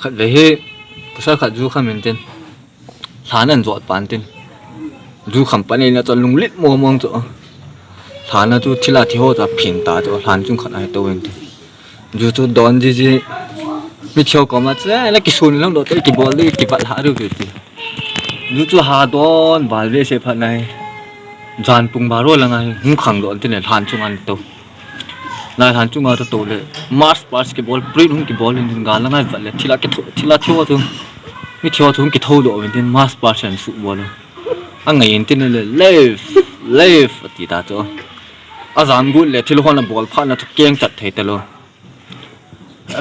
ขัดเลยให้ภาษาขัดจูคำเหมือนเดิมฐานนั่นจอดปานเดิมจูคำปานนี้นะจะลุงลิดมัวมองจ้ะฐานนั้นจูที่ละที่หัวจะเพียงตาจ้ะฐานจุงขัดอะไรตัวเองจูจูดอนจีจีไม่เที่ยวก็มาจ้ะแล้วกิสุนแล้วโดดไปกิบอลเลยกิบัดหาดูดิจูจูหาดอนบาลเวเสพันไหนจานปุ่งบาร์โร่ละไงหุ่นขังโดนที่เนี่ยฐานจุงอันโตนายฐานจุงอันโตเลยมาร์สปาร์สกิบอลปริ้นหุ่นกิบอลลินงานละไงบัดเลยที่ละที่หัวจุงไม่เที่ยวจุงกิทูโดดเป็นมาร์สปาร์สฟุตบอลอันไงที่เนี่ยเลฟตีตาจ้ะอาจารย์กูเลยที่เราคนละบอลผ่านนะทุกเกมจัดเทตลอด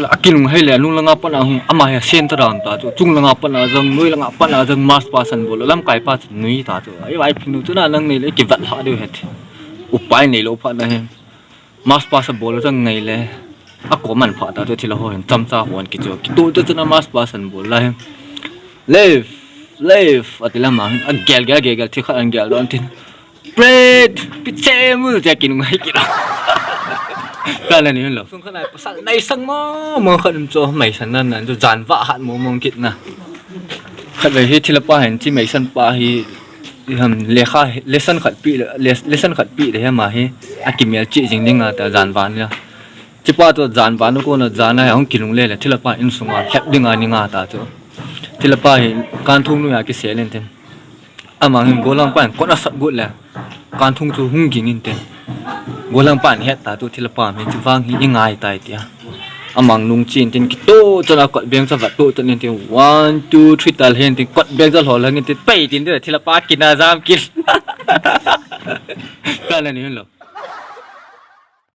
แล้วกินลงให้เลยนุ่งละงับปนะอามาเซียนตรานตาจ้ะจุงละงับปนะจังนุ้ยละงับปนะจังมาสปาสันบอลลำไก่ปาสันนุ้ยตาจ้ะไอ้ไอ้พินุตุน่าลังนี่เลยกิบัดหาดูเหตุอุปายนี่เราผ่านนะเห็นมาสปาสันบอลจังไงเลยอากมันผ่านตาจ้ะที่เราเห็นจำจ้าหัวกิจวัตรกิตัวจ้ะนะมาสปาสันบอลเลยเลฟอัติละมาเกลที่ข้าเกลโดนทิ้งเบรดพิเศษมือจะกินไม่กินก็เลยนี่เหรอซึ่งขนาดภาษาในสังมองคนจะไม่สันนั่นน่ะจะจานว่าหันมองกินนะขณะที่ละป้าเห็นที่ไม่สันป้าที่ทำเลสันขัดปีเลยมาให้อากิมีอะไรจริงจริงอ่ะแต่จานวานเนี่ยที่ป้าตัวจานวานก็น่ะจานไหนของกินลงเลยแหละที่ละป้าอินสุงอ่ะแคบดึงอ่ะนี่ง่ะตาจ้ะที่ละป้าเห็นการทุ่งนู่นอยากกิเสียเลยเต็มอามาเห็นโกลังป้านก็น่าสับกุดเลยการทุ่งจู่หุ่งกินเต็มโกลังป้านเฮ็ดตาตัวที่ละป้าเห็นที่ฟังยังไงตายเดียอามังนุ่งจีนเต็มกิโตจนอากาศเบียงสวัสดิ์โตจนเต็ม one two three ตาเห็นเต็มกดเบียงจะหล่อแล้วเต็มไปเต็มเด้อที่ละป้ากินอาจามกินก็เลยนี่เหรอ